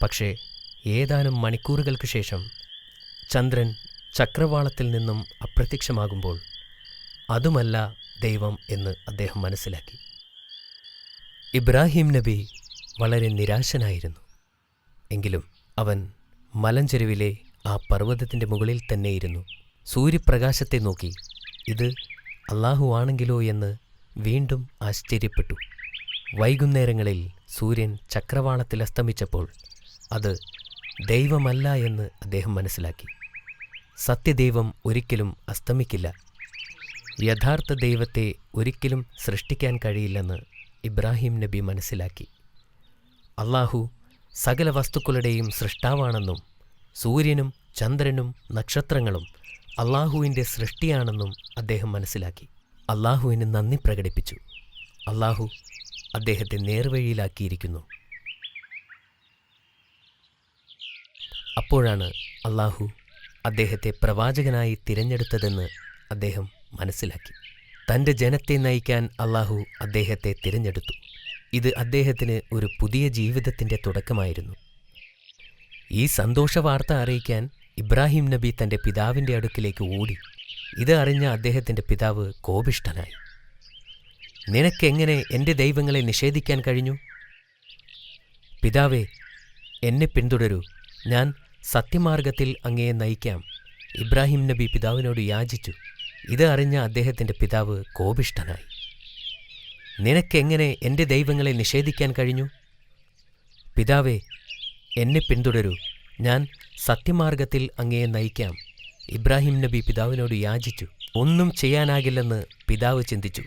പക്ഷേ ഏതാനും മണിക്കൂറുകൾക്ക് ശേഷം ചന്ദ്രൻ ചക്രവാളത്തിൽ നിന്നും അപ്രത്യക്ഷമാകുമ്പോൾ അതുമല്ല ദൈവം എന്ന് അദ്ദേഹം മനസ്സിലാക്കി. ഇബ്രാഹിം നബി വളരെ നിരാശനായിരുന്നു. എങ്കിലും അവൻ മലഞ്ചെരുവിലെ ആ പർവ്വതത്തിൻ്റെ മുകളിൽ തന്നെയിരുന്നു. സൂര്യപ്രകാശത്തെ നോക്കി ഇത് അല്ലാഹു ആണെങ്കിലോ എന്ന് വീണ്ടും ആശ്ചര്യപ്പെട്ടു. വൈകുന്നേരങ്ങളിൽ സൂര്യൻ ചക്രവാളത്തിൽ അസ്തമിച്ചപ്പോൾ അത് ദൈവമല്ല എന്ന് അദ്ദേഹം മനസ്സിലാക്കി. സത്യദൈവം ഒരിക്കലും അസ്തമിക്കില്ല. യഥാർത്ഥ ദൈവത്തെ ഒരിക്കലും സൃഷ്ടിക്കാൻ കഴിയില്ലെന്ന് ഇബ്രാഹിം നബി മനസ്സിലാക്കി. അല്ലാഹു സകല വസ്തുക്കളുടെയും സൃഷ്ടാവാണെന്നും സൂര്യനും ചന്ദ്രനും നക്ഷത്രങ്ങളും അല്ലാഹുവിൻ്റെ സൃഷ്ടിയാണെന്നും അദ്ദേഹം മനസ്സിലാക്കി. അല്ലാഹുവിന് നന്ദി പ്രകടിപ്പിച്ചു. അല്ലാഹു അദ്ദേഹത്തെ നേർവഴിയിലാക്കിയിരിക്കുന്നു. അപ്പോഴാണ് അല്ലാഹു അദ്ദേഹത്തെ പ്രവാചകനായി തിരഞ്ഞെടുത്തതെന്ന് അദ്ദേഹം മനസ്സിലാക്കി. തൻ്റെ ജനത്തെ നയിക്കാൻ അല്ലാഹു അദ്ദേഹത്തെ തിരഞ്ഞെടുത്തു. ഇത് അദ്ദേഹത്തിന് ഒരു പുതിയ ജീവിതത്തിൻ്റെ തുടക്കമായിരുന്നു. ഈ സന്തോഷവാർത്ത അറിയിക്കാൻ ഇബ്രാഹിം നബി തൻ്റെ പിതാവിൻ്റെ അടുക്കിലേക്ക് ഓടി. ഇത് അറിഞ്ഞ അദ്ദേഹത്തിൻ്റെ പിതാവ് കോപിഷ്ഠനായി. നിനക്കെങ്ങനെ എൻ്റെ ദൈവങ്ങളെ നിഷേധിക്കാൻ കഴിഞ്ഞു? പിതാവേ, എന്നെ പിന്തുടരൂ, ഞാൻ സത്യമാർഗത്തിൽ അങ്ങയെ നയിക്കാം. ഇബ്രാഹിം നബി പിതാവിനോട് യാചിച്ചു. ഇത് അറിഞ്ഞ അദ്ദേഹത്തിൻ്റെ പിതാവ് കോപിഷ്ഠനായി. നിനക്കെങ്ങനെ എൻ്റെ ദൈവങ്ങളെ നിഷേധിക്കാൻ കഴിഞ്ഞു? പിതാവേ, എന്നെ പിന്തുടരൂ, ഞാൻ സത്യമാർഗത്തിൽ അങ്ങയെ നയിക്കാം. ഇബ്രാഹിം നബി പിതാവിനോട് യാചിച്ചു. ഒന്നും ചെയ്യാനാകില്ലെന്ന് പിതാവ് ചിന്തിച്ചു.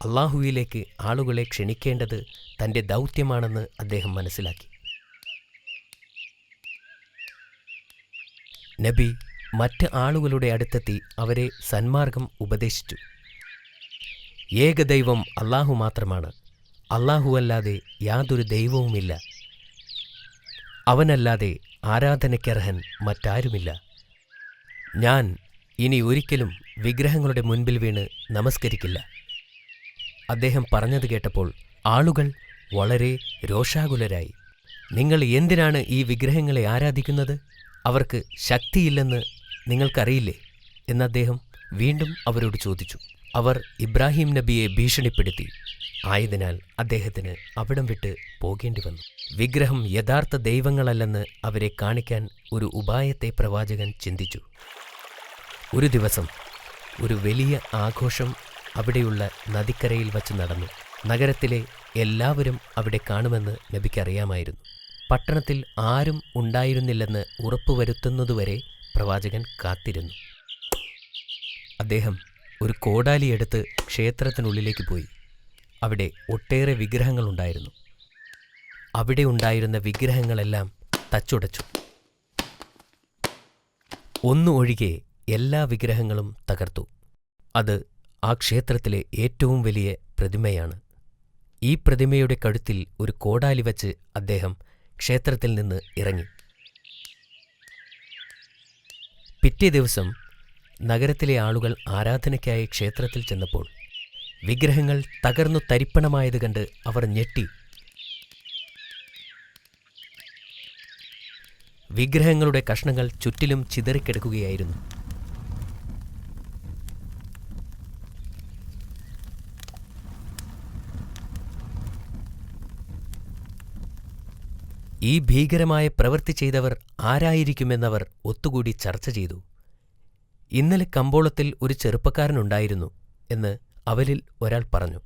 അല്ലാഹുവിലേക്ക് ആളുകളെ ക്ഷണിക്കേണ്ടത് തൻ്റെ ദൗത്യമാണെന്ന് അദ്ദേഹം മനസ്സിലാക്കി. നബി മറ്റ് ആളുകളുടെ അടുത്തെത്തി അവരെ സന്മാർഗം ഉപദേശിച്ചു. ഏകദൈവം അല്ലാഹു മാത്രമാണ്. അല്ലാഹുവല്ലാതെ യാതൊരു ദൈവവുമില്ല. അവനല്ലാതെ ആരാധനയ്ക്കർഹൻ മറ്റാരുമില്ല. ഞാൻ ഇനി ഒരിക്കലും വിഗ്രഹങ്ങളുടെ മുൻപിൽ വീണ് നമസ്കരിക്കില്ല. അദ്ദേഹം പറഞ്ഞത് കേട്ടപ്പോൾ ആളുകൾ വളരെ രോഷാകുലരായി. നിങ്ങൾ എന്തിനാണ് ഈ വിഗ്രഹങ്ങളെ ആരാധിക്കുന്നത്? അവർക്ക് ശക്തിയില്ലെന്ന് നിങ്ങൾക്കറിയില്ലേ എന്ന് അദ്ദേഹം വീണ്ടും അവരോട് ചോദിച്ചു. അവർ ഇബ്രാഹിം നബിയെ ഭീഷണിപ്പെടുത്തി. ആയതിനാൽ അദ്ദേഹത്തിന് അവിടം വിട്ട് പോകേണ്ടി വന്നു. വിഗ്രഹം യഥാർത്ഥ ദൈവങ്ങളല്ലെന്ന് അവരെ കാണിക്കാൻ ഒരു ഉപായത്തെ പ്രവാചകൻ ചിന്തിച്ചു. ഒരു ദിവസം ഒരു വലിയ ആഘോഷം അവിടെയുള്ള നദിക്കരയിൽ വച്ച് നടന്നു. നഗരത്തിലെ എല്ലാവരും അവിടെ കാണുമെന്ന് നബിക്കറിയാമായിരുന്നു. പട്ടണത്തിൽ ആരും ഉണ്ടായിരുന്നില്ലെന്ന് ഉറപ്പുവരുത്തുന്നതുവരെ പ്രവാചകൻ കാത്തിരുന്നു. അദ്ദേഹം ഒരു കോടാലിയെടുത്ത് ക്ഷേത്രത്തിനുള്ളിലേക്ക് പോയി. അവിടെ ഒട്ടേറെ വിഗ്രഹങ്ങളുണ്ടായിരുന്നു. അവിടെ ഉണ്ടായിരുന്ന വിഗ്രഹങ്ങളെല്ലാം തച്ചുടച്ചു. ഒന്നു ഒഴികെ എല്ലാ വിഗ്രഹങ്ങളും തകർത്തു. അത് ആ ക്ഷേത്രത്തിലെ ഏറ്റവും വലിയ പ്രതിമയാണ്. ഈ പ്രതിമയുടെ കഴുത്തിൽ ഒരു കോടാലി വച്ച് അദ്ദേഹം ക്ഷേത്രത്തിൽ നിന്ന് ഇറങ്ങി. പിറ്റേ ദിവസം നഗരത്തിലെ ആളുകൾ ആരാധനയ്ക്കായി ക്ഷേത്രത്തിൽ ചെന്നപ്പോൾ വിഗ്രഹങ്ങൾ തകർന്നു തരിപ്പണമായത് കണ്ട് അവർ ഞെട്ടി. വിഗ്രഹങ്ങളുടെ കഷ്ണങ്ങൾ ചുറ്റിലും ചിതറിക്കിടക്കുകയായിരുന്നു. ഈ ഭീകരമായ പ്രവൃത്തി ചെയ്തവർ ആരായിരിക്കുമെന്നവർ ഒത്തുകൂടി ചർച്ച ചെയ്തു. ഇന്നലെ കമ്പോളത്തിൽ ഒരു ചെറുപ്പക്കാരനുണ്ടായിരുന്നു എന്ന് അവരിൽ ഒരാൾ പറഞ്ഞു.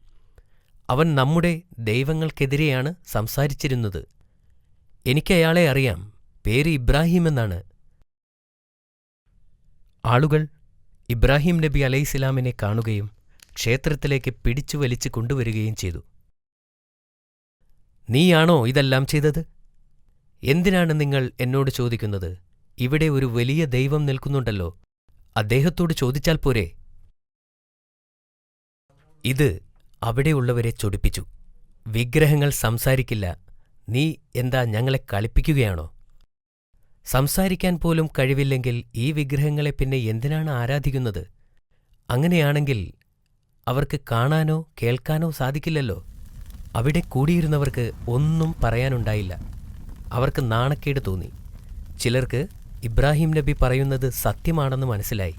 അവൻ നമ്മുടെ ദൈവങ്ങൾക്കെതിരെയാണ് സംസാരിച്ചിരുന്നത്. എനിക്കയാളെ അറിയാം, പേര് ഇബ്രാഹിം എന്നാണ്. ആളുകൾ ഇബ്രാഹിം നബി അലൈഹിസ്സലാമിനെ കാണുകയും ക്ഷേത്രത്തിലേക്ക് പിടിച്ചു വലിച്ചു കൊണ്ടുവരികയും ചെയ്തു. നീയാണോ ഇതെല്ലാം ചെയ്തത്? എന്തിനാണ് നിങ്ങൾ എന്നോട് ചോദിക്കുന്നത്? ഇവിടെ ഒരു വലിയ ദൈവം നിൽക്കുന്നുണ്ടല്ലോ, അദ്ദേഹത്തോട് ചോദിച്ചാൽ പോരെ? ഇത് അവിടെയുള്ളവരെ ചൊടിപ്പിച്ചു. വിഗ്രഹങ്ങൾ സംസാരിക്കില്ല, നീ എന്താ ഞങ്ങളെ കളിപ്പിക്കുകയാണോ? സംസാരിക്കാൻ പോലും കഴിവില്ലെങ്കിൽ ഈ വിഗ്രഹങ്ങളെ പിന്നെ എന്തിനാണ് ആരാധിക്കുന്നത്? അങ്ങനെയാണെങ്കിൽ അവർക്ക് കാണാനോ കേൾക്കാനോ സാധിക്കില്ലല്ലോ. അവിടെ കൂടിയിരുന്നവർക്ക് ഒന്നും പറയാനുണ്ടായില്ല. അവർക്ക് നാണക്കേട് തോന്നി. ചിലർക്ക് ഇബ്രാഹിം നബി പറയുന്നത് സത്യമാണെന്ന് മനസ്സിലായി.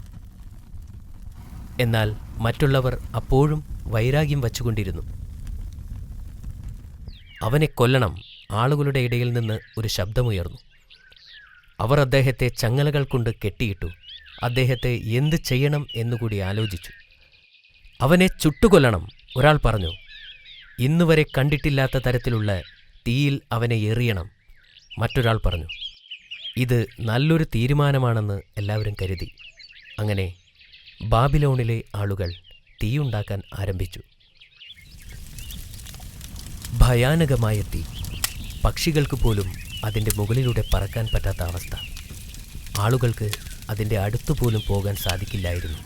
എന്നാൽ മറ്റുള്ളവർ അപ്പോഴും വൈരാഗ്യം വച്ചുകൊണ്ടിരുന്നു. അവനെ കൊല്ലണം! ആളുകളുടെ ഇടയിൽ നിന്ന് ഒരു ശബ്ദമുയർന്നു. അവർ അദ്ദേഹത്തെ ചങ്ങലകൾ കൊണ്ട് കെട്ടിയിട്ടു. അദ്ദേഹത്തെ എന്ത് ചെയ്യണം എന്നുകൂടി ആലോചിച്ചു. അവനെ ചുട്ടുകൊല്ലണം! ഒരാൾ പറഞ്ഞു. ഇന്നുവരെ കണ്ടിട്ടില്ലാത്ത തരത്തിലുള്ള തീയിൽ അവനെ എറിയണം! മറ്റൊരാൾ പറഞ്ഞു. ഇത് നല്ലൊരു തീരുമാനമാണെന്ന് എല്ലാവരും കരുതി. അങ്ങനെ ബാബിലോണിലെ ആളുകൾ തീയുണ്ടാക്കാൻ ആരംഭിച്ചു. ഭയാനകമായ തീ. പക്ഷികൾക്ക് പോലും അതിൻ്റെ മുകളിലൂടെ പറക്കാൻ പറ്റാത്ത അവസ്ഥ. ആളുകൾക്ക് അതിൻ്റെ അടുത്തുപോലും പോകാൻ സാധിക്കില്ലായിരുന്നു.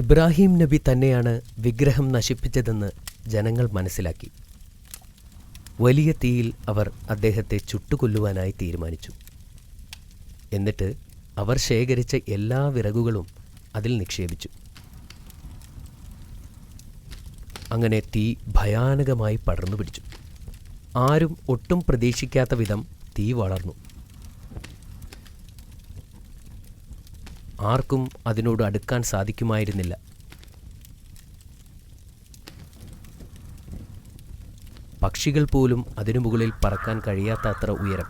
ഇബ്രാഹിം നബി തന്നെയാണ് വിഗ്രഹം നശിപ്പിച്ചതെന്ന് ജനങ്ങൾ മനസ്സിലാക്കി. വലിയ തീയിൽ അവർ അദ്ദേഹത്തെ ചുട്ടുകൊല്ലുവാനായി തീരുമാനിച്ചു. എന്നിട്ട് അവർ ശേഖരിച്ച എല്ലാ വിറകുകളും അതിൽ നിക്ഷേപിച്ചു. അങ്ങനെ തീ ഭയാനകമായി പടർന്നു പിടിച്ചു. ആരും ഒട്ടും പ്രതീക്ഷിക്കാത്ത വിധം തീ വളർന്നു. ആർക്കും അതിനോട് അടുക്കാൻ സാധിക്കുമായിരുന്നില്ല. പക്ഷികൾ പോലും അതിനു മുകളിൽ പറക്കാൻ കഴിയാത്ത അത്ര ഉയരം.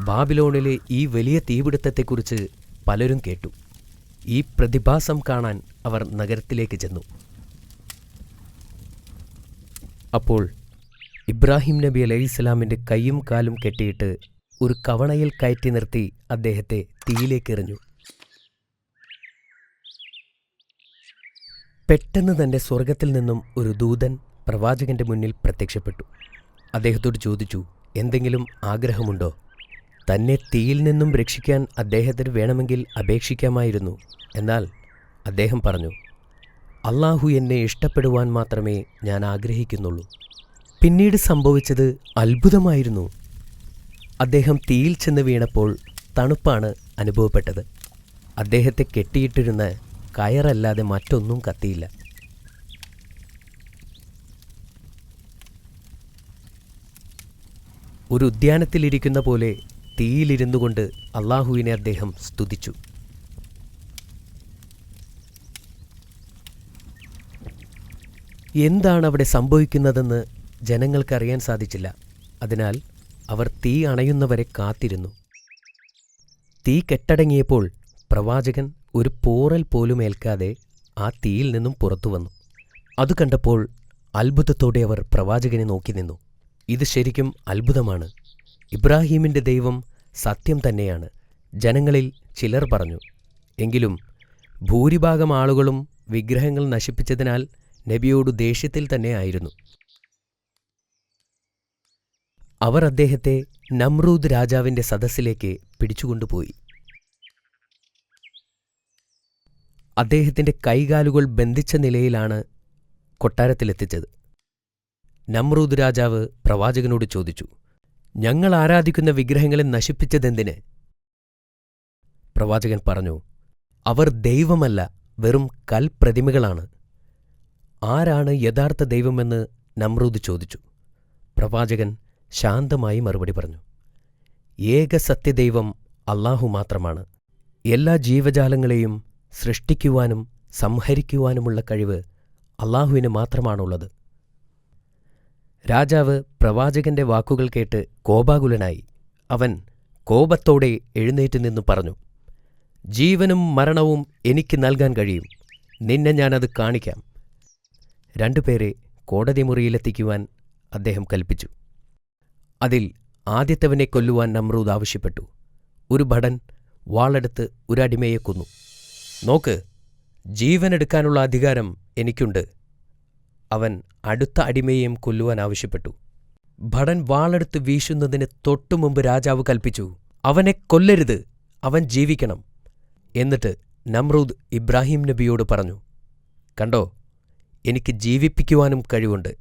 ബാബിലോണിലെ ഈ വലിയ തീപിടുത്തത്തെക്കുറിച്ച് പലരും കേട്ടു. ഈ പ്രതിഭാസം കാണാൻ അവർ നഗരത്തിലേക്ക് ചെന്നു. അപ്പോൾ ഇബ്രാഹിം നബി അലൈഹിസ്സലാമിൻ്റെ കൈയും കാലും കെട്ടിയിട്ട് ഒരു കവണയിൽ കയറ്റി നിർത്തി അദ്ദേഹത്തെ തീയിലേക്കെറിഞ്ഞു. പെട്ടെന്ന് തന്നെ സ്വർഗത്തിൽ നിന്നും ഒരു ദൂതൻ പ്രവാചകന്റെ മുന്നിൽ പ്രത്യക്ഷപ്പെട്ടു. അദ്ദേഹത്തോട് ചോദിച്ചു, എന്തെങ്കിലും ആഗ്രഹമുണ്ടോ? തന്നെ തീയിൽ നിന്നും രക്ഷിക്കാൻ അദ്ദേഹത്തിന് വേണമെങ്കിൽ അപേക്ഷിക്കാമായിരുന്നു. എന്നാൽ അദ്ദേഹം പറഞ്ഞു, അള്ളാഹു എന്നെ ഇഷ്ടപ്പെടുവാൻ മാത്രമേ ഞാൻ ആഗ്രഹിക്കുന്നുള്ളൂ. പിന്നീട് സംഭവിച്ചത് അത്ഭുതമായിരുന്നു. അദ്ദേഹം തീയിൽ ചെന്ന് വീണപ്പോൾ തണുപ്പാണ് അനുഭവപ്പെട്ടത്. അദ്ദേഹത്തെ കെട്ടിയിട്ടിരുന്ന കയറല്ലാതെ മറ്റൊന്നും കത്തിയില്ല. ഒരു ഉദ്യാനത്തിലിരിക്കുന്ന പോലെ തീയിലിരുന്നു കൊണ്ട് അള്ളാഹുവിനെ അദ്ദേഹം സ്തുതിച്ചു. എന്താണ് അവിടെ സംഭവിക്കുന്നതെന്ന് ജനങ്ങൾക്കറിയാൻ സാധിച്ചില്ല. അതിനാൽ അവർ തീ അണയുന്നവരെ കാത്തിരുന്നു. തീ കെട്ടടങ്ങിയപ്പോൾ പ്രവാചകൻ ഒരു പോറൽ പോലും ഏൽക്കാതെ ആ തീയിൽ നിന്നും പുറത്തു വന്നു. അത് കണ്ടപ്പോൾ അത്ഭുതത്തോടെ അവർ പ്രവാചകനെ നോക്കി നിന്നു. ഇത് ശരിക്കും അത്ഭുതമാണ്. ഇബ്രാഹീമിൻ്റെ ദൈവം സത്യം തന്നെയാണ്. ജനങ്ങളിൽ ചിലർ പറഞ്ഞു. എങ്കിലും ഭൂരിഭാഗം ആളുകളും വിഗ്രഹങ്ങൾ നശിപ്പിച്ചതിനാൽ നബിയോട് ദേഷ്യത്തിൽ തന്നെ ആയിരുന്നു. അവർ അദ്ദേഹത്തെ നമ്രൂദ് രാജാവിൻ്റെ സദസ്സിലേക്ക് പിടിച്ചുകൊണ്ടുപോയി. അദ്ദേഹത്തിൻ്റെ കൈകാലുകൾ ബന്ധിച്ച നിലയിലാണ് കൊട്ടാരത്തിലെത്തിച്ചത്. നമ്രൂദ് രാജാവ് പ്രവാചകനോട് ചോദിച്ചു, ഞങ്ങൾ ആരാധിക്കുന്ന വിഗ്രഹങ്ങളെ നശിപ്പിച്ചതെന്തിന്? പ്രവാചകൻ പറഞ്ഞു, അവർ ദൈവമല്ല, വെറും കൽപ്രതിമകളാണ്. ആരാണ് യഥാർത്ഥ ദൈവമെന്ന് നമ്രൂദ് ചോദിച്ചു. പ്രവാചകൻ ശാന്തമായി മറുപടി പറഞ്ഞു, ഏക സത്യദൈവം അല്ലാഹു മാത്രമാണ്. എല്ലാ ജീവജാലങ്ങളെയും സൃഷ്ടിക്കുവാനും സംഹരിക്കുവാനുമുള്ള കഴിവ് അല്ലാഹുവിന് മാത്രമാണുള്ളത്. രാജാവ് പ്രവാചകന്റെ വാക്കുകൾ കേട്ട് കോപാകുലനായി. അവൻ കോപത്തോടെ എഴുന്നേറ്റ് നിന്നു പറഞ്ഞു, ജീവനും മരണവും എനിക്ക് നൽകാൻ കഴിയും. നിന്നെ ഞാനത് കാണിക്കാം. രണ്ടുപേരെ കോടതി മുറിയിലെത്തിക്കുവാൻ അദ്ദേഹം കൽപ്പിച്ചു. അതിൽ ആദ്യത്തവനെ കൊല്ലുവാൻ നമ്രൂദ് ആവശ്യപ്പെട്ടു. ഒരു ഭടൻ വാളെടുത്ത് ഒരു അടിമയെ കൊന്നു. നോക്ക്, ജീവനെടുക്കാനുള്ള അധികാരം എനിക്കുണ്ട്. അവൻ അടുത്ത അടിമയെയും കൊല്ലുവാൻ ആവശ്യപ്പെട്ടു. ഭടൻ വാളെടുത്ത് വീശുന്നതിന് തൊട്ടുമുമ്പ് രാജാവ് കൽപ്പിച്ചു, അവനെ കൊല്ലരുത്, അവൻ ജീവിക്കണം. എന്നിട്ട് നമ്രൂദ് ഇബ്രാഹിം നബിയോട് പറഞ്ഞു, കണ്ടോ, എനിക്ക് ജീവിപ്പിക്കുവാനും കഴിവുണ്ട്.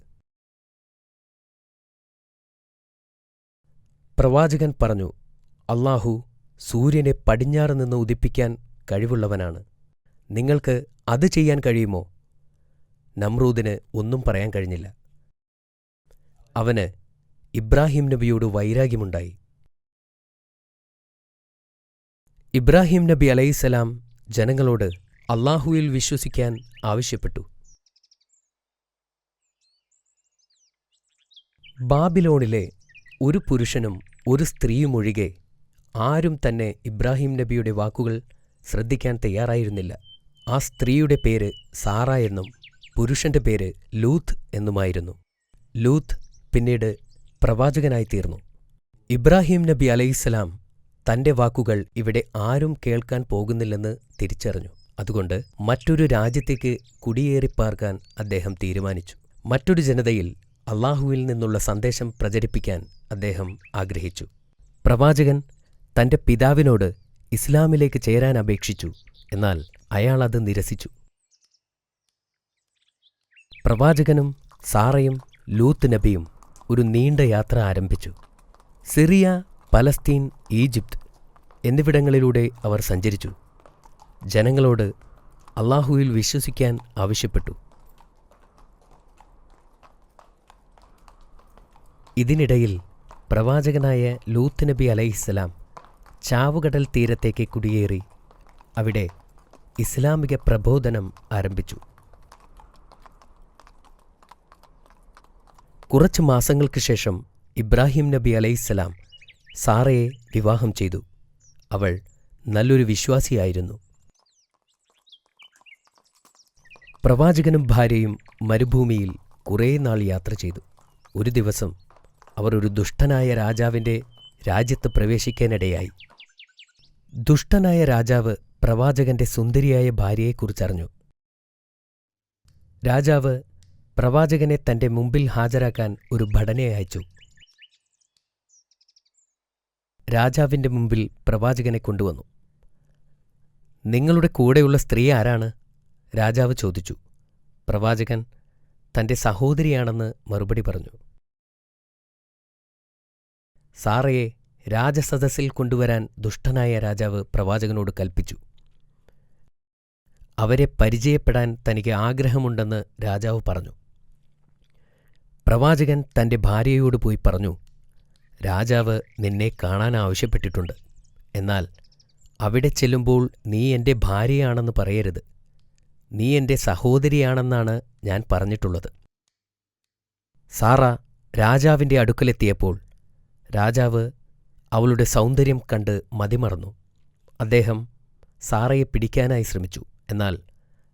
പ്രവാചകൻ പറഞ്ഞു, അല്ലാഹു സൂര്യനെ പടിഞ്ഞാറ് നിന്ന് ഉദിപ്പിക്കാൻ കഴിവുള്ളവനാണ്. നിങ്ങൾക്ക് അത് ചെയ്യാൻ കഴിയുമോ? നമ്രൂദിന് ഒന്നും പറയാൻ കഴിഞ്ഞില്ല. അവന് ഇബ്രാഹിം നബിയോട് വൈരാഗ്യമുണ്ടായി. ഇബ്രാഹിം നബി അലൈഹിസ്സലാം ജനങ്ങളോട് അല്ലാഹുവിൽ വിശ്വസിക്കാൻ ആവശ്യപ്പെട്ടു. ബാബിലോണിലെ ഒരു പുരുഷനും ഒരു സ്ത്രീയുമൊഴികെ ആരും തന്നെ ഇബ്രാഹിം നബിയുടെ വാക്കുകൾ ശ്രദ്ധിക്കാൻ തയ്യാറായിരുന്നില്ല. ആ സ്ത്രീയുടെ പേര് സാറ എന്നും പുരുഷന്റെ പേര് ലൂത്ത് എന്നുമായിരുന്നു. ലൂത്ത് പിന്നീട് പ്രവാചകനായിത്തീർന്നു. ഇബ്രാഹിം നബി അലൈഹിസ്സലാം തന്റെ വാക്കുകൾ ഇവിടെ ആരും കേൾക്കാൻ പോകുന്നില്ലെന്ന് തിരിച്ചറിഞ്ഞു. അതുകൊണ്ട് മറ്റൊരു രാജ്യത്തേക്ക് കുടിയേറിപ്പാർക്കാൻ അദ്ദേഹം തീരുമാനിച്ചു. മറ്റൊരു ജനതയിൽ അല്ലാഹുവിൽ നിന്നുള്ള സന്ദേശം പ്രചരിപ്പിക്കാൻ അദ്ദേഹം ആഗ്രഹിച്ചു. പ്രവാചകൻ തന്റെ പിതാവിനോട് ഇസ്ലാമിലേക്ക് ചേരാൻ അപേക്ഷിച്ചു. എന്നാൽ അയാൾ അത് നിരസിച്ചു. പ്രവാചകനും സാറയും ലൂത്ത് നബിയും ഒരു നീണ്ട യാത്ര ആരംഭിച്ചു. സിറിയ, പലസ്തീൻ, ഈജിപ്ത് എന്നിവിടങ്ങളിലൂടെ അവർ സഞ്ചരിച്ചു. ജനങ്ങളോട് അല്ലാഹുവിൽ വിശ്വസിക്കാൻ ആവശ്യപ്പെട്ടു. ഇതിനിടയിൽ പ്രവാചകനായ ലൂത്ത് നബി അലൈഹിസ്സലാം ചാവുകടൽ തീരത്തേക്ക് കുടിയേറി അവിടെ ഇസ്ലാമിക പ്രബോധനം ആരംഭിച്ചു. കുറച്ചു മാസങ്ങൾക്ക് ശേഷം ഇബ്രാഹിം നബി അലൈഹിസ്സലാം സാറയെ വിവാഹം ചെയ്തു. അവൾ നല്ലൊരു വിശ്വാസിയായിരുന്നു. പ്രവാചകനും ഭാര്യയും മരുഭൂമിയിൽ കുറേ നാൾ യാത്ര ചെയ്തു. ഒരു ദിവസം അവർ ഒരു ദുഷ്ടനായ രാജാവിൻ്റെ രാജ്യത്ത് പ്രവേശിക്കാനിടയായി. ദുഷ്ടനായ രാജാവ് പ്രവാചകന്റെ സുന്ദരിയായ ഭാര്യയെക്കുറിച്ചറിഞ്ഞു. രാജാവ് പ്രവാചകനെ തന്റെ മുമ്പിൽ ഹാജരാക്കാൻ ഒരു ഭടനെ അയച്ചു. രാജാവിന്റെ മുമ്പിൽ പ്രവാചകനെ കൊണ്ടുവന്നു. നിങ്ങളുടെ കൂടെയുള്ള സ്ത്രീ ആരാണ്? രാജാവ് ചോദിച്ചു. പ്രവാചകൻ തന്റെ സഹോദരിയാണെന്ന് മറുപടി പറഞ്ഞു. സാറയെ രാജസദസ്സിൽ കൊണ്ടുവരാൻ ദുഷ്ടനായ രാജാവ് പ്രവാചകനോട് കൽപ്പിച്ചു. അവരെ പരിചയപ്പെടാൻ തനിക്ക് ആഗ്രഹമുണ്ടെന്ന് രാജാവ് പറഞ്ഞു. പ്രവാചകൻ തന്റെ ഭാര്യയോട് പോയി പറഞ്ഞു, രാജാവ് നിന്നെ കാണാൻ ആവശ്യപ്പെട്ടിട്ടുണ്ട്. എന്നാൽ അവിടെ ചെല്ലുമ്പോൾ നീ എൻ്റെ ഭാര്യയാണെന്ന് പറയരുത്. നീ എൻ്റെ സഹോദരിയാണെന്നാണ് ഞാൻ പറഞ്ഞിട്ടുള്ളത്. സാറ രാജാവിൻ്റെ അടുക്കലെത്തിയപ്പോൾ രാജാവ് അവളുടെ സൗന്ദര്യം കണ്ട് മതിമറന്നു. അദ്ദേഹം സാറയെ പിടിക്കാനായി ശ്രമിച്ചു. എന്നാൽ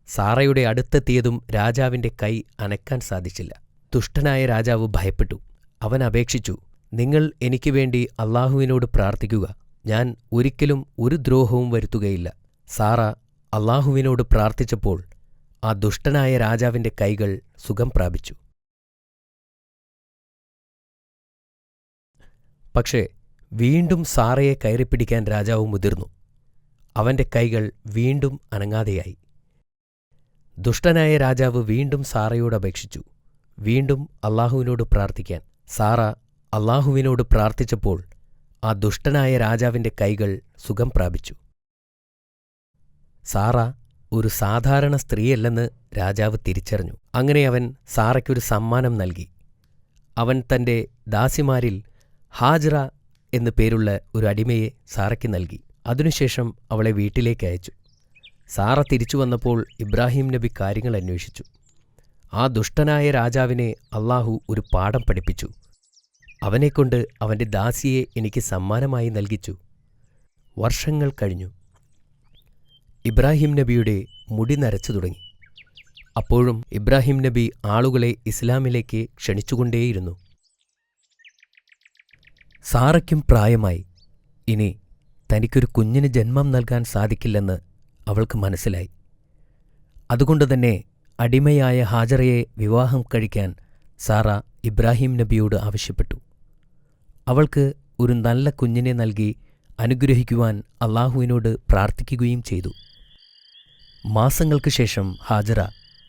സാറയുടെ അടുത്തെത്തിയതും രാജാവിൻ്റെ കൈ അനക്കാൻ സാധിച്ചില്ല. ദുഷ്ടനായ രാജാവ് ഭയപ്പെട്ടു. അവൻ അപേക്ഷിച്ചു, നിങ്ങൾ എനിക്ക് വേണ്ടി അല്ലാഹുവിനോട് പ്രാർത്ഥിക്കുക. ഞാൻ ഒരിക്കലും ഒരു ദ്രോഹവും വരുത്തുകയില്ല. സാറ അല്ലാഹുവിനോട് പ്രാർത്ഥിച്ചപ്പോൾ ആ ദുഷ്ടനായ രാജാവിൻ്റെ കൈകൾ സുഖം പ്രാപിച്ചു. പക്ഷേ വീണ്ടും സാറയെ കയറിപ്പിടിക്കാൻ രാജാവ് മുതിർന്നു. അവന്റെ കൈകൾ വീണ്ടും അനങ്ങാതെയായി. ദുഷ്ടനായ രാജാവ് വീണ്ടും സാറയോട് അപേക്ഷിച്ചു, വീണ്ടും അല്ലാഹുവിനോട് പ്രാർത്ഥിക്കാൻ. സാറ അല്ലാഹുവിനോട് പ്രാർത്ഥിച്ചപ്പോൾ ആ ദുഷ്ടനായ രാജാവിൻ്റെ കൈകൾ സുഖം പ്രാപിച്ചു. സാറ ഒരു സാധാരണ സ്ത്രീയല്ലെന്ന് രാജാവ് തിരിച്ചറിഞ്ഞു. അങ്ങനെ അവൻ സാറയ്ക്കൊരു സമ്മാനം നൽകി. അവൻ തൻ്റെ ദാസിമാരിൽ ഹാജറ എന്നു പേരുള്ള ഒരു അടിമയെ സാറയ്ക്ക് നൽകി. അതിനുശേഷം അവളെ വീട്ടിലേക്ക് അയച്ചു. സാറ തിരിച്ചു വന്നപ്പോൾ ഇബ്രാഹിം നബി കാര്യങ്ങൾ അന്വേഷിച്ചു. ആ ദുഷ്ടനായ രാജാവിനെ അല്ലാഹു ഒരു പാഠം പഠിപ്പിച്ചു. അവനെക്കൊണ്ട് അവൻ്റെ ദാസിയെ എനിക്ക് സമ്മാനമായി നൽകിച്ചു. വർഷങ്ങൾ കഴിഞ്ഞു. ഇബ്രാഹിം നബിയുടെ മുടി നരച്ചു തുടങ്ങി. അപ്പോഴും ഇബ്രാഹിം നബി ആളുകളെ ഇസ്ലാമിലേക്ക് ക്ഷണിച്ചുകൊണ്ടേയിരുന്നു. സാറയ്ക്കും പ്രായമായി. ഇനി തനിക്കൊരു കുഞ്ഞിന് ജന്മം നൽകാൻ സാധിക്കില്ലെന്ന് അവൾക്ക് മനസ്സിലായി. അതുകൊണ്ടുതന്നെ അടിമയായ ഹാജറയെ വിവാഹം കഴിക്കാൻ സാറ ഇബ്രാഹിം നബിയോട് ആവശ്യപ്പെട്ടു. അവൾക്ക് ഒരു നല്ല കുഞ്ഞിനെ നൽകി അനുഗ്രഹിക്കുവാൻ അല്ലാഹുവിനോട് പ്രാർത്ഥിക്കുകയും ചെയ്തു. മാസങ്ങൾക്ക് ശേഷം ഹാജറ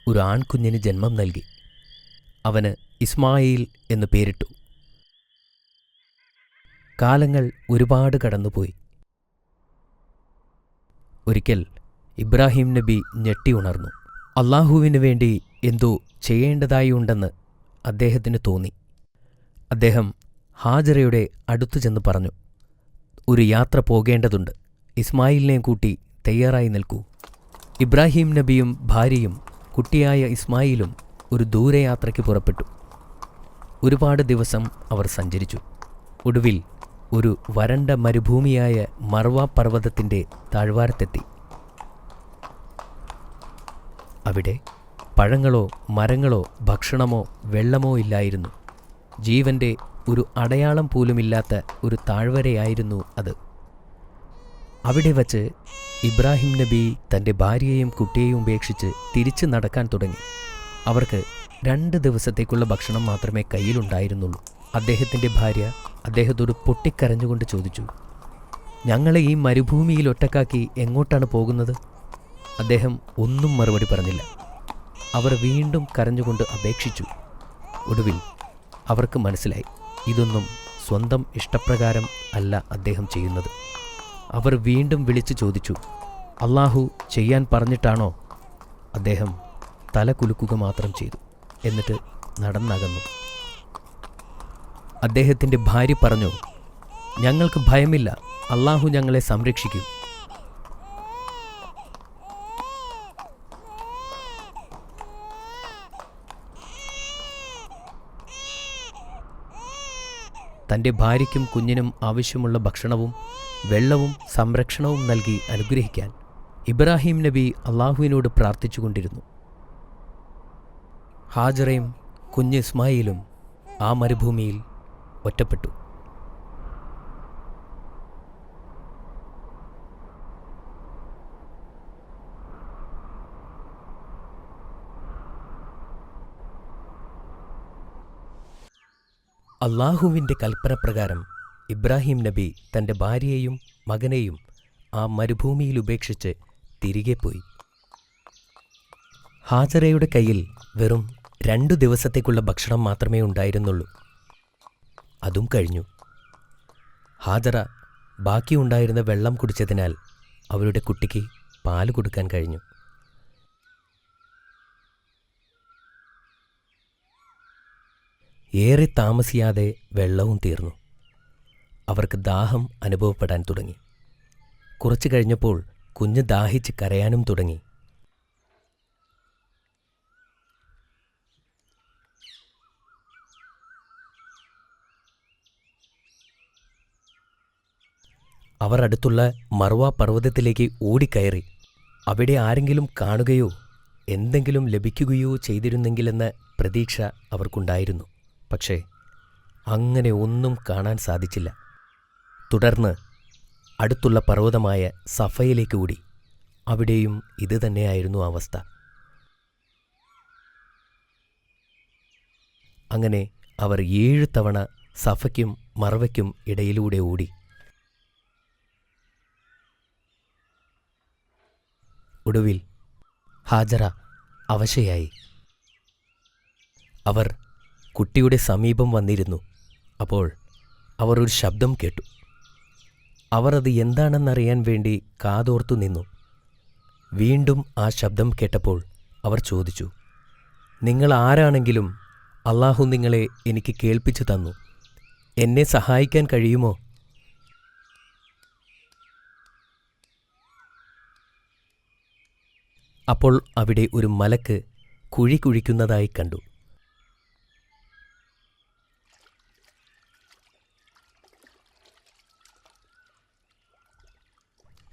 ഒരു ആൺകുഞ്ഞിന് ജന്മം നൽകി. അവന് ഇസ്മായിൽ എന്ന് പേരിട്ടു. കാലങ്ങൾ ഒരുപാട് കടന്നുപോയി. ഒരിക്കൽ ഇബ്രാഹിം നബി ഞെട്ടി ഉണർന്നു. അള്ളാഹുവിനു വേണ്ടി എന്തോ ചെയ്യേണ്ടതായി ഉണ്ടെന്ന് അദ്ദേഹത്തിന് തോന്നി. അദ്ദേഹം ഹാജറയുടെ അടുത്തു ചെന്ന് പറഞ്ഞു, ഒരു യാത്ര പോകേണ്ടതുണ്ട്. ഇസ്മായിലിനെ കൂട്ടി തയ്യാറായി നിൽക്കൂ. ഇബ്രാഹിം നബിയും ഭാര്യയും കുട്ടിയായ ഇസ്മായിലും ഒരു ദൂരയാത്രയ്ക്ക് പുറപ്പെട്ടു. ഒരുപാട് ദിവസം അവർ സഞ്ചരിച്ചു. ഒടുവിൽ ഒരു വരണ്ട മരുഭൂമിയായ മർവ പർവ്വതത്തിൻ്റെ താഴ്വാരത്തെത്തി. അവിടെ പഴങ്ങളോ മരങ്ങളോ ഭക്ഷണമോ വെള്ളമോ ഇല്ലായിരുന്നു. ജീവന്റെ ഒരു അടയാളം പോലുമില്ലാത്ത ഒരു താഴ്വരയായിരുന്നു അത്. അവിടെ വച്ച് ഇബ്രാഹിം നബി തൻ്റെ ഭാര്യയെയും കുട്ടിയെയും ഉപേക്ഷിച്ച് തിരിച്ചു നടക്കാൻ തുടങ്ങി. അവർക്ക് 2 ദിവസത്തേക്കുള്ള ഭക്ഷണം മാത്രമേ കയ്യിലുണ്ടായിരുന്നുള്ളൂ. അദ്ദേഹത്തിൻ്റെ ഭാര്യ അദ്ദേഹത്തോട് പൊട്ടിക്കരഞ്ഞുകൊണ്ട് ചോദിച്ചു, ഞങ്ങളെ ഈ മരുഭൂമിയിൽ ഒറ്റക്കാക്കി എങ്ങോട്ടാണ് പോകുന്നത്? അദ്ദേഹം ഒന്നും മറുപടി പറഞ്ഞില്ല. അവർ വീണ്ടും കരഞ്ഞുകൊണ്ട് അപേക്ഷിച്ചു. ഒടുവിൽ അവർക്ക് മനസ്സിലായി, ഇതൊന്നും സ്വന്തം ഇഷ്ടപ്രകാരം അല്ല അദ്ദേഹം ചെയ്യുന്നത്. അവർ വീണ്ടും വിളിച്ചു ചോദിച്ചു, അള്ളാഹു ചെയ്യാൻ പറഞ്ഞിട്ടാണോ? അദ്ദേഹം തല കുലുക്കുക മാത്രം ചെയ്തു. എന്നിട്ട് നടന്നകന്നു. അദ്ദേഹത്തിൻ്റെ ഭാര്യ പറഞ്ഞു, ഞങ്ങൾക്ക് ഭയമില്ല, അള്ളാഹു ഞങ്ങളെ സംരക്ഷിക്കും. തൻ്റെ ഭാര്യയ്ക്കും കുഞ്ഞിനും ആവശ്യമുള്ള ഭക്ഷണവും വെള്ളവും സംരക്ഷണവും നൽകി അനുഗ്രഹിക്കാൻ ഇബ്രാഹിം നബി അള്ളാഹുവിനോട് പ്രാർത്ഥിച്ചുകൊണ്ടിരുന്നു. ഹാജറയും കുഞ്ഞ് ഇസ്മായിലും ആ മരുഭൂമിയിൽ ഒറ്റപ്പെട്ടു. അള്ളാഹുവിൻ്റെ കൽപ്പനപ്രകാരം ഇബ്രാഹിം നബി തൻ്റെ ഭാര്യയെയും മകനെയും ആ മരുഭൂമിയിൽ ഉപേക്ഷിച്ച് തിരികെ പോയി. ഹാജറയുടെ കയ്യിൽ വെറും 2 ദിവസത്തേക്കുള്ള ഭക്ഷണം മാത്രമേ ഉണ്ടായിരുന്നുള്ളൂ. അതും കഴിഞ്ഞു. ഹാജറ ബാക്കിയുണ്ടായിരുന്ന വെള്ളം കുടിച്ചതിനാൽ അവരുടെ കുട്ടിക്ക് പാല് കൊടുക്കാൻ കഴിഞ്ഞു. ഏറെ താമസിയാതെ വെള്ളവും തീർന്നു. അവർക്ക് ദാഹം അനുഭവപ്പെടാൻ തുടങ്ങി. കുറച്ചു കഴിഞ്ഞപ്പോൾ കുഞ്ഞ് ദാഹിച്ച് കരയാനും തുടങ്ങി. അവർ അടുത്തുള്ള മർവ പർവ്വതത്തിലേക്ക് ഓടിക്കയറി. അവിടെ ആരെങ്കിലും കാണുകയോ എന്തെങ്കിലും ലഭിക്കുകയോ ചെയ്തിരുന്നെങ്കിലെന്ന പ്രതീക്ഷ അവർക്കുണ്ടായിരുന്നു. പക്ഷേ അങ്ങനെ ഒന്നും കാണാൻ സാധിച്ചില്ല. തുടർന്ന് അടുത്തുള്ള പർവ്വതമായ സഫയിലേക്ക് ഓടി. അവിടെയും ഇത് തന്നെയായിരുന്നു അവസ്ഥ. അങ്ങനെ അവർ 7 തവണ സഫയ്ക്കും മർവയ്ക്കും ഇടയിലൂടെ ഓടി. ഒടുവിൽ ഹാജറ അവശയായി. അവർ കുട്ടിയുടെ സമീപം വന്നിരുന്നു. അപ്പോൾ അവർ ഒരു ശബ്ദം കേട്ടു. അവർ അത് എന്താണെന്നറിയാൻ വേണ്ടി കാതോർത്തു നിന്നു. വീണ്ടും ആ ശബ്ദം കേട്ടപ്പോൾ അവർ ചോദിച്ചു, നിങ്ങൾ ആരാണെങ്കിലും അള്ളാഹു നിങ്ങളെ എനിക്ക് കേൾപ്പിച്ചു തന്നു. എന്നെ സഹായിക്കാൻ കഴിയുമോ? അപ്പോൾ അവിടെ ഒരു മലക്ക് കുഴി കുഴിക്കുന്നതായി കണ്ടു.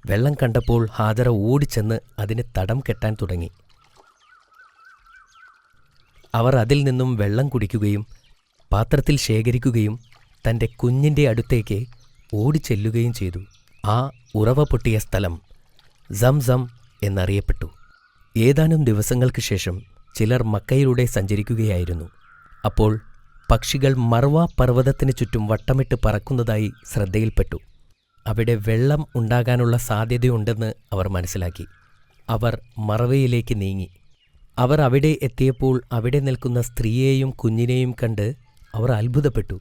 വെള്ളം കണ്ടപ്പോൾ ഹാജറ ഓടിച്ചെന്ന് അതിന് തടം കെട്ടാൻ തുടങ്ങി. അവർ അതിൽ നിന്നും വെള്ളം കുടിക്കുകയും പാത്രത്തിൽ ശേഖരിക്കുകയും തൻ്റെ കുഞ്ഞിൻ്റെ അടുത്തേക്ക് ഓടിച്ചെല്ലുകയും ചെയ്തു. ആ ഉറവ പൊട്ടിയ സ്ഥലം സംസം എന്നറിയപ്പെട്ടു. ഏതാനും ദിവസങ്ങൾക്ക് ശേഷം ചിലർ മക്കയിലൂടെ സഞ്ചരിക്കുകയായിരുന്നു. അപ്പോൾ പക്ഷികൾ മർവ പർവ്വതത്തിന് ചുറ്റും വട്ടമിട്ട് പറക്കുന്നതായി ശ്രദ്ധയിൽപ്പെട്ടു. അവിടെ വെള്ളം ഉണ്ടാകാനുള്ള സാധ്യതയുണ്ടെന്ന് അവർ മനസ്സിലാക്കി. അവർ മറവയിലേക്ക് നീങ്ങി. അവർ അവിടെ എത്തിയപ്പോൾ അവിടെ നിൽക്കുന്ന സ്ത്രീയെയും കുഞ്ഞിനെയും കണ്ട് അവർ അത്ഭുതപ്പെട്ടു.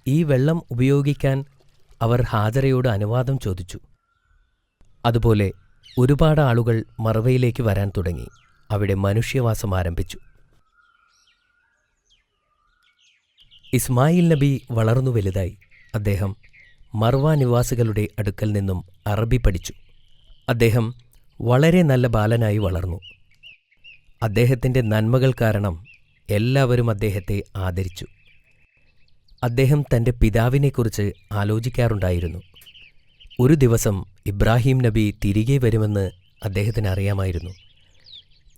ഈ വെള്ളം ഉപയോഗിക്കാൻ അവർ ഹാജറയോട് അനുവാദം ചോദിച്ചു. അതുപോലെ ഒരുപാട് ആളുകൾ മറവയിലേക്ക് വരാൻ തുടങ്ങി. അവിടെ മനുഷ്യവാസം ആരംഭിച്ചു. ഇസ്മായിൽ നബി വളർന്നു വലുതായി. അദ്ദേഹം മർവ നിവാസികളുടെ അടുക്കൽ നിന്നും അറബി പഠിച്ചു. അദ്ദേഹം വളരെ നല്ല ബാലനായി വളർന്നു. അദ്ദേഹത്തിൻ്റെ നന്മകൾ കാരണം എല്ലാവരും അദ്ദേഹത്തെ ആദരിച്ചു. അദ്ദേഹം തൻ്റെ പിതാവിനെക്കുറിച്ച് ആലോചിക്കാറുണ്ടായിരുന്നു. ഒരു ദിവസം ഇബ്രാഹിം നബി തിരികെ വരുമെന്ന് അദ്ദേഹത്തിന് അറിയാമായിരുന്നു.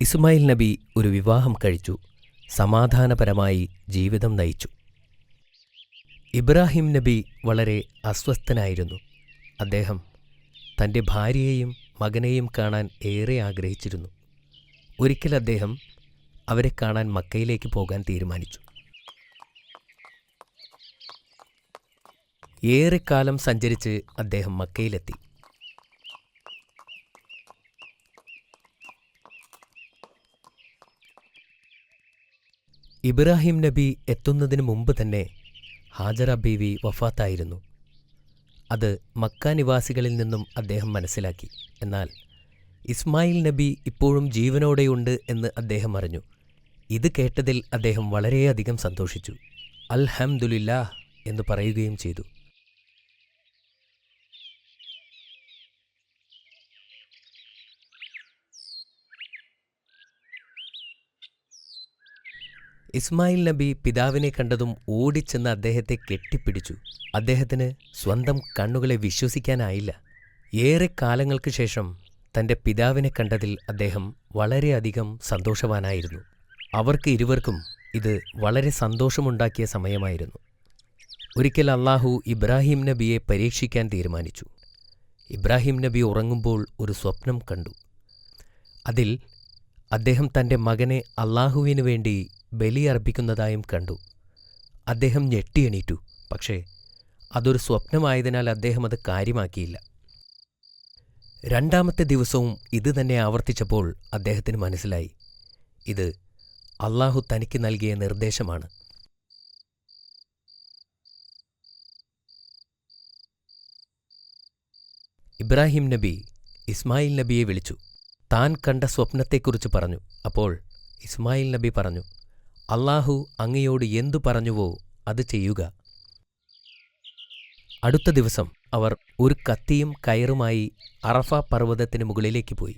ഇസ്മായിൽ നബി ഒരു വിവാഹം കഴിച്ചു, സമാധാനപരമായി ജീവിതം നയിച്ചു. ഇബ്രാഹിം നബി വളരെ അസ്വസ്ഥനായിരുന്നു. അദ്ദേഹം തൻ്റെ ഭാര്യയെയും മകനെയും കാണാൻ ഏറെ ആഗ്രഹിച്ചിരുന്നു. ഒരിക്കൽ അദ്ദേഹം അവരെ കാണാൻ മക്കയിലേക്ക് പോകാൻ തീരുമാനിച്ചു. ഏറെക്കാലം സഞ്ചരിച്ച് അദ്ദേഹം മക്കയിലെത്തി. ഇബ്രാഹിം നബി എത്തുന്നതിന് മുമ്പ് തന്നെ ഹാജറ ബീവി വഫാത്തായിരുന്നു. അത് മക്ക നിവാസികളിൽ നിന്നും അദ്ദേഹം മനസ്സിലാക്കി. എന്നാൽ ഇസ്മായിൽ നബി ഇപ്പോഴും ജീവനോടെയുണ്ട് എന്ന് അദ്ദേഹം അറിഞ്ഞു. ഇത് കേട്ടതിൽ അദ്ദേഹം വളരെയധികം സന്തോഷിച്ചു. അൽഹംദുലില്ലാഹ് എന്ന് പറയുകയും ചെയ്തു. ഇസ്മായിൽ നബി പിതാവിനെ കണ്ടതും ഓടിച്ചെന്ന് അദ്ദേഹത്തെ കെട്ടിപ്പിടിച്ചു. അദ്ദേഹത്തിന് സ്വന്തം കണ്ണുകളെ വിശ്വസിക്കാനായില്ല. ഏറെ കാലങ്ങൾക്ക് ശേഷം തൻ്റെ പിതാവിനെ കണ്ടതിൽ അദ്ദേഹം വളരെയധികം സന്തോഷവാനായിരുന്നു. അവർക്ക് ഇരുവർക്കും ഇത് വളരെ സന്തോഷമുണ്ടാക്കിയ സമയമായിരുന്നു. ഒരിക്കൽ അല്ലാഹു ഇബ്രാഹിം നബിയെ പരീക്ഷിക്കാൻ തീരുമാനിച്ചു. ഇബ്രാഹിം നബി ഉറങ്ങുമ്പോൾ ഒരു സ്വപ്നം കണ്ടു. അതിൽ അദ്ദേഹം തൻ്റെ മകനെ അല്ലാഹുവിനു വേണ്ടി ബലിയർപ്പിക്കുന്നതായും കണ്ടു. അദ്ദേഹം ഞെട്ടിയെണീറ്റു. പക്ഷേ അതൊരു സ്വപ്നമായതിനാൽ അദ്ദേഹം അത് കാര്യമാക്കിയില്ല. രണ്ടാമത്തെ ദിവസവും ഇത് തന്നെ ആവർത്തിച്ചപ്പോൾ അദ്ദേഹത്തിന് മനസ്സിലായി, ഇത് അല്ലാഹു തനിക്ക് നൽകിയ നിർദ്ദേശമാണ്. ഇബ്രാഹിം നബി ഇസ്മായിൽ നബിയെ വിളിച്ചു. താൻ കണ്ട സ്വപ്നത്തെക്കുറിച്ച് പറഞ്ഞു. അപ്പോൾ ഇസ്മായിൽ നബി പറഞ്ഞു, അല്ലാഹു അങ്ങയോട് എന്തു പറഞ്ഞുവോ അത് ചെയ്യുക. അടുത്ത ദിവസം അവർ ഒരു കത്തിയും കയറുമായി അറഫ പർവ്വതത്തിന് മുകളിലേക്ക് പോയി.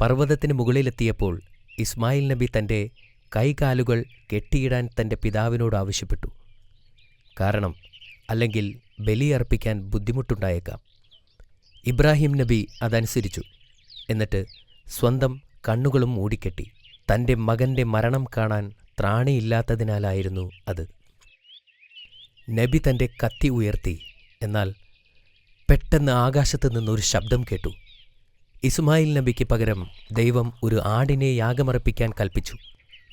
പർവ്വതത്തിന് മുകളിലെത്തിയപ്പോൾ ഇസ്മായിൽ നബി തൻ്റെ കൈകാലുകൾ കെട്ടിയിടാൻ തൻ്റെ പിതാവിനോട് ആവശ്യപ്പെട്ടു. കാരണം അല്ലെങ്കിൽ ബലിയർപ്പിക്കാൻ ബുദ്ധിമുട്ടുണ്ടായേക്കാം. ഇബ്രാഹിം നബി അതനുസരിച്ചു. എന്നിട്ട് സ്വന്തം കണ്ണുകളും മൂടിക്കെട്ടി. തൻ്റെ മകൻ്റെ മരണം കാണാൻ ത്രാണിയില്ലാത്തതിനാലായിരുന്നു അത്. നബി തൻ്റെ കത്തി ഉയർത്തി. എന്നാൽ പെട്ടെന്ന് ആകാശത്ത് നിന്നൊരു ശബ്ദം കേട്ടു. ഇസ്മായിൽ നബിക്ക് പകരം ദൈവം ഒരു ആടിനെ യാഗമർപ്പിക്കാൻ കൽപ്പിച്ചു.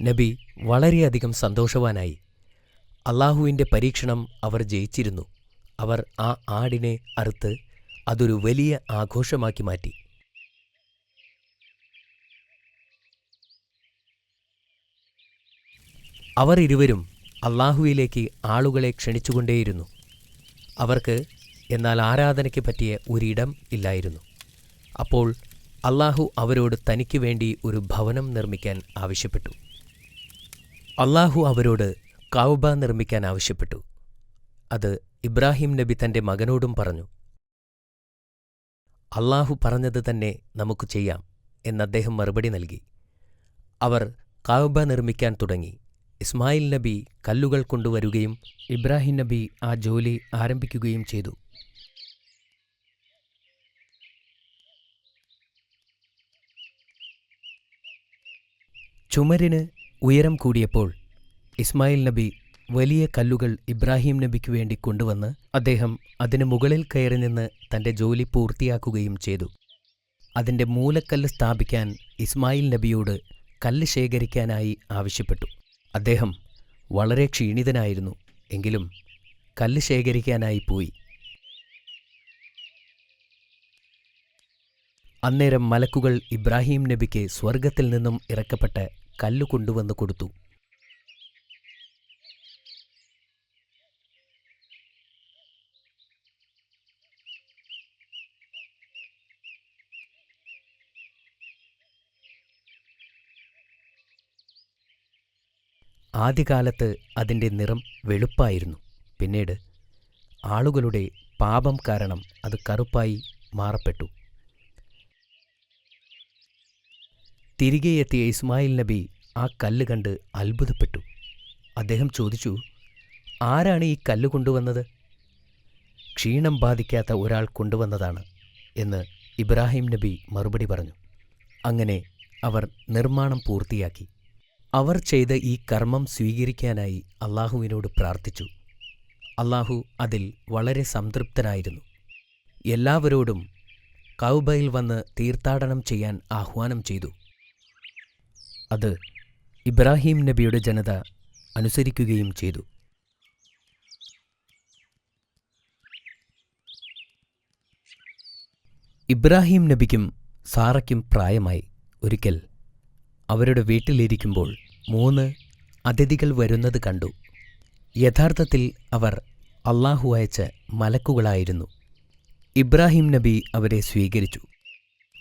നബി വളരെയധികം സന്തോഷവാനായി. അല്ലാഹുവിൻ്റെ പരീക്ഷണം അവർ ജയിച്ചിരുന്നു. അവർ ആ ആടിനെ അറുത്ത് അതൊരു വലിയ ആഘോഷമാക്കി മാറ്റി. അവർ ഇരുവരും അല്ലാഹുവിലേക്ക് ആളുകളെ ക്ഷണിച്ചുകൊണ്ടേയിരുന്നു. അവർക്ക് എന്നാൽ ആരാധനയ്ക്ക് പറ്റിയ ഒരിടം ഇല്ലായിരുന്നു. അപ്പോൾ അല്ലാഹു അവരോട് തനിക്ക് വേണ്ടി ഒരു ഭവനം നിർമ്മിക്കാൻ ആവശ്യപ്പെട്ടു. അല്ലാഹു അവരോട് കഅബ നിർമ്മിക്കാൻ ആവശ്യപ്പെട്ടു. അത് ഇബ്രാഹിം നബി തൻ്റെ മകനോടും പറഞ്ഞു. അല്ലാഹു പറഞ്ഞത് തന്നെ നമുക്ക് ചെയ്യാം എന്നദ്ദേഹം മറുപടി നൽകി. അവർ കഅബ നിർമ്മിക്കാൻ തുടങ്ങി. ഇസ്മായിൽ നബി കല്ലുകൾ കൊണ്ടുവരുകയും ഇബ്രാഹിം നബി ആ ജോലി ആരംഭിക്കുകയും ചെയ്തു. ചുമരിന് ഉയരം കൂടിയപ്പോൾ ഇസ്മായിൽ നബി വലിയ കല്ലുകൾ ഇബ്രാഹിം നബിക്ക് വേണ്ടി കൊണ്ടുവന്ന് അദ്ദേഹം അതിന് മുകളിൽ കയറി നിന്ന് തൻ്റെ ജോലി പൂർത്തിയാക്കുകയും ചെയ്തു. അതിൻ്റെ മൂലക്കല്ല് സ്ഥാപിക്കാൻ ഇസ്മായിൽ നബിയോട് കല്ല് ശേഖരിക്കാനായി ആവശ്യപ്പെട്ടു. അദ്ദേഹം വളരെ ക്ഷീണിതനായിരുന്നു. എങ്കിലും കല്ല് ശേഖരിക്കാനായി പോയി. അന്നേരം മലക്കുകൾ ഇബ്രാഹിം നബിക്ക് സ്വർഗത്തിൽ നിന്നും ഇറക്കപ്പെട്ട കല്ല് കൊണ്ടുവന്ന് കൊടുത്തു. ആദ്യകാലത്ത് അതിൻ്റെ നിറം വെളുപ്പായിരുന്നു. പിന്നീട് ആളുകളുടെ പാപം കാരണം അത് കറുപ്പായി മാറപ്പെട്ടു. തിരികെ എത്തിയ ഇസ്മായിൽ നബി ആ കല്ല് കണ്ട് അത്ഭുതപ്പെട്ടു. അദ്ദേഹം ചോദിച്ചു, ആരാണ് ഈ കല്ല് കൊണ്ടുവന്നത്? ക്ഷീണം ബാധിക്കാത്ത ഒരാൾ കൊണ്ടുവന്നതാണ് എന്ന് ഇബ്രാഹിം നബി മറുപടി പറഞ്ഞു. അങ്ങനെ അവർ നിർമ്മാണം പൂർത്തിയാക്കി. അവർ ചെയ്ത ഈ കർമ്മം സ്വീകരിക്കാനായി അള്ളാഹുവിനോട് പ്രാർത്ഥിച്ചു. അള്ളാഹു അതിൽ വളരെ സംതൃപ്തനായിരുന്നു. എല്ലാവരോടും കൗബയിൽ വന്ന് തീർത്ഥാടനം ചെയ്യാൻ ആഹ്വാനം ചെയ്തു. അത് ഇബ്രാഹിം നബിയുടെ ജനത അനുസരിക്കുകയും ചെയ്തു. ഇബ്രാഹിം നബിക്കും സാറയ്ക്കും പ്രായമായി. ഒരിക്കൽ അവരുടെ വീട്ടിലിരിക്കുമ്പോൾ 3 അതിഥികൾ വരുന്നത് കണ്ടു. യഥാർത്ഥത്തിൽ അവർ അള്ളാഹു അയച്ച മലക്കുകളായിരുന്നു. ഇബ്രാഹിം നബി അവരെ സ്വീകരിച്ചു.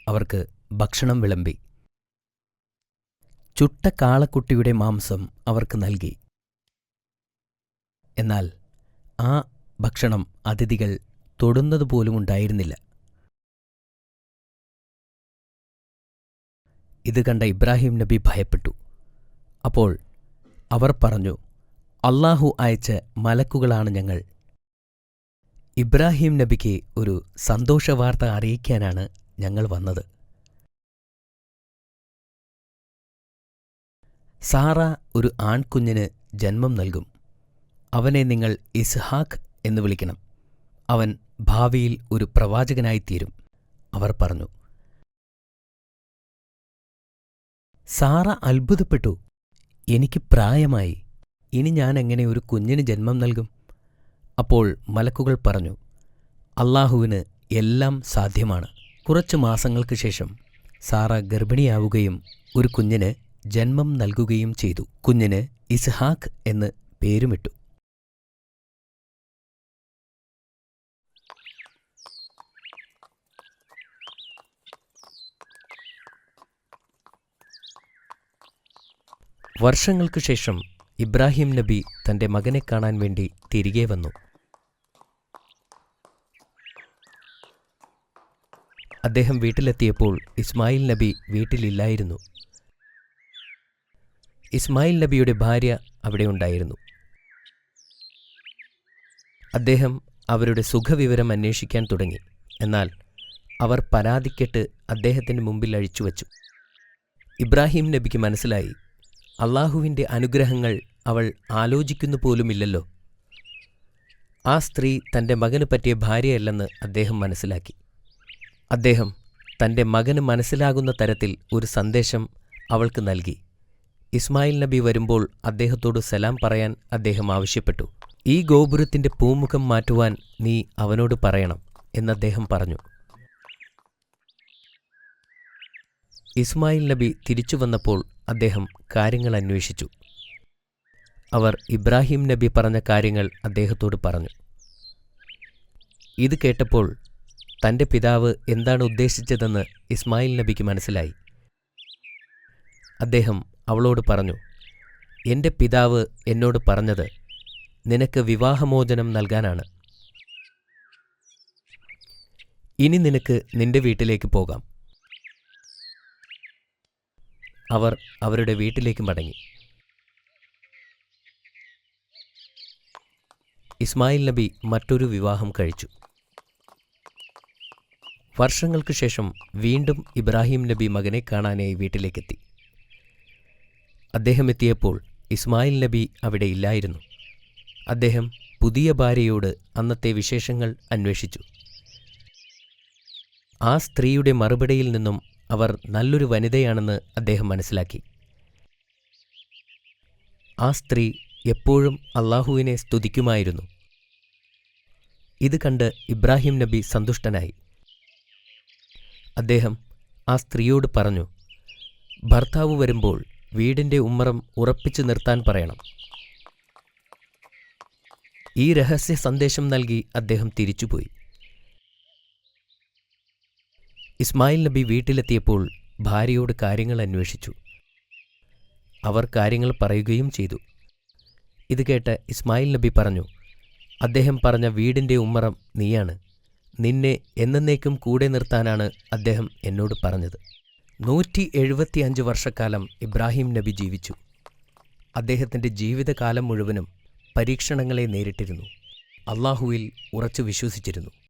അവർക്ക് ഭക്ഷണം വിളമ്പി. ചുട്ട കാളക്കുട്ടിയുടെ മാംസം അവർക്ക് നൽകി. എന്നാൽ ആ ഭക്ഷണം അതിഥികൾ തൊടുന്നതുപോലും ഉണ്ടായിരുന്നില്ല. ഇത് കണ്ട ഇബ്രാഹിം നബി ഭയപ്പെട്ടു. അപ്പോൾ അവർ പറഞ്ഞു, അള്ളാഹു അയച്ച മലക്കുകളാണ് ഞങ്ങൾ. ഇബ്രാഹിം നബിക്ക് ഒരു സന്തോഷവാർത്ത അറിയിക്കാനാണ് ഞങ്ങൾ വന്നത്. സാറ ഒരു ആൺകുഞ്ഞിന് ജന്മം നൽകും. അവനെ നിങ്ങൾ ഇസ്ഹാഖ് എന്ന് വിളിക്കണം. അവൻ ഭാവിയിൽ ഒരു പ്രവാചകനായിത്തീരും. അവർ പറഞ്ഞു. സാറ അത്ഭുതപ്പെട്ടു. എനിക്ക് പ്രായമായി, ഇനി ഞാൻ എങ്ങനെ ഒരു കുഞ്ഞിന് ജന്മം നൽകും? അപ്പോൾ മലക്കുകൾ പറഞ്ഞു, അള്ളാഹുവിന് എല്ലാം സാധ്യമാണ്. കുറച്ചു മാസങ്ങൾക്ക് ശേഷം സാറ ഗർഭിണിയാവുകയും ഒരു കുഞ്ഞിന് ജന്മം നൽകുകയും ചെയ്തു. കുഞ്ഞിന് ഇസ്ഹാഖ് എന്ന് പേരുമിട്ടു. വർഷങ്ങൾക്കു ശേഷം ഇബ്രാഹിം നബി തന്റെ മകനെ കാണാൻ വേണ്ടി തിരികെ വന്നു. അദ്ദേഹം വീട്ടിലെത്തിയപ്പോൾ ഇസ്മായിൽ നബി വീട്ടിലില്ലായിരുന്നു. ഇസ്മായിൽ നബിയുടെ ഭാര്യ അവിടെ ഉണ്ടായിരുന്നു. അദ്ദേഹം അവരുടെ സുഖവിവരം അന്വേഷിക്കാൻ തുടങ്ങി. എന്നാൽ അവർ പരാതിക്കെട്ട് അദ്ദേഹത്തിന് മുമ്പിൽ അഴിച്ചുവച്ചു. ഇബ്രാഹിം നബിക്ക് മനസ്സിലായി, അള്ളാഹുവിൻ്റെ അനുഗ്രഹങ്ങൾ അവൾ ആലോചിക്കുന്നു പോലുമില്ലല്ലോ. ആ സ്ത്രീ തൻ്റെ മകന് പറ്റിയ ഭാര്യയല്ലെന്ന് അദ്ദേഹം മനസ്സിലാക്കി. അദ്ദേഹം തൻ്റെ മകന് മനസ്സിലാകുന്ന തരത്തിൽ ഒരു സന്ദേശം അവൾക്ക് നൽകി. ഇസ്മായിൽ നബി വരുമ്പോൾ അദ്ദേഹത്തോട് സലാം പറയാൻ അദ്ദേഹം ആവശ്യപ്പെട്ടു. ഈ ഗോപുരത്തിൻ്റെ പൂമുഖം മാറ്റുവാൻ നീ അവനോട് പറയണം എന്നദ്ദേഹം പറഞ്ഞു. ഇസ്മായിൽ നബി തിരിച്ചു വന്നപ്പോൾ അദ്ദേഹം കാര്യങ്ങൾ അന്വേഷിച്ചു. അവർ ഇബ്രാഹിം നബി പറഞ്ഞ കാര്യങ്ങൾ അദ്ദേഹത്തോട് പറഞ്ഞു. ഇത് കേട്ടപ്പോൾ തൻ്റെ പിതാവ് എന്താണ് ഉദ്ദേശിച്ചതെന്ന് ഇസ്മായിൽ നബിക്ക് മനസ്സിലായി. അദ്ദേഹം അവളോട് പറഞ്ഞു, എൻ്റെ പിതാവ് എന്നോട് പറഞ്ഞത് നിനക്ക് വിവാഹമോചനം നൽകാനാണ്. ഇനി നിനക്ക് നിന്റെ വീട്ടിലേക്ക് പോകാം. അവർ അവരുടെ വീട്ടിലേക്ക് മടങ്ങി. ഇസ്മായിൽ നബി മറ്റൊരു വിവാഹം കഴിച്ചു. വർഷങ്ങൾക്ക് ശേഷം വീണ്ടും ഇബ്രാഹിം നബി മകനെ കാണാനായി വീട്ടിലേക്കെത്തി. അദ്ദേഹം എത്തിയപ്പോൾ ഇസ്മായിൽ നബി അവിടെ ഇല്ലായിരുന്നു. അദ്ദേഹം പുതിയ ഭാര്യയോട് അന്നത്തെ വിശേഷങ്ങൾ അന്വേഷിച്ചു. ആ സ്ത്രീയുടെ മറുപടിയിൽ നിന്നും അവർ നല്ലൊരു വനിതയാണെന്ന് അദ്ദേഹം മനസ്സിലാക്കി. ആ സ്ത്രീ എപ്പോഴും അള്ളാഹുവിനെ സ്തുതിക്കുമായിരുന്നു. ഇത് കണ്ട് ഇബ്രാഹിം നബി സന്തുഷ്ടനായി. അദ്ദേഹം ആ സ്ത്രീയോട് പറഞ്ഞു, ഭർത്താവ് വരുമ്പോൾ വീടിൻ്റെ ഉമ്മറം ഉറപ്പിച്ചു നിർത്താൻ പറയണം. ഈ രഹസ്യ സന്ദേശം നൽകി അദ്ദേഹം തിരിച്ചുപോയി. ഇസ്മായിൽ നബി വീട്ടിലെത്തിയപ്പോൾ ഭാര്യയോട് കാര്യങ്ങൾ അന്വേഷിച്ചു. അവർ കാര്യങ്ങൾ പറയുകയും ചെയ്തു. ഇത് കേട്ട് ഇസ്മായിൽ നബി പറഞ്ഞു, അദ്ദേഹം പറഞ്ഞ വീടിൻ്റെ ഉമ്മറം നീയാണ്. നിന്നെ എന്നേക്കും കൂടെ നിർത്താനാണ് അദ്ദേഹം എന്നോട് പറഞ്ഞത്. 175 വർഷക്കാലം ഇബ്രാഹിം നബി ജീവിച്ചു. അദ്ദേഹത്തിൻ്റെ ജീവിതകാലം മുഴുവനും പരീക്ഷണങ്ങളെ നേരിട്ടിരുന്നു. അള്ളാഹുവിൽ ഉറച്ചു വിശ്വസിച്ചിരുന്നു.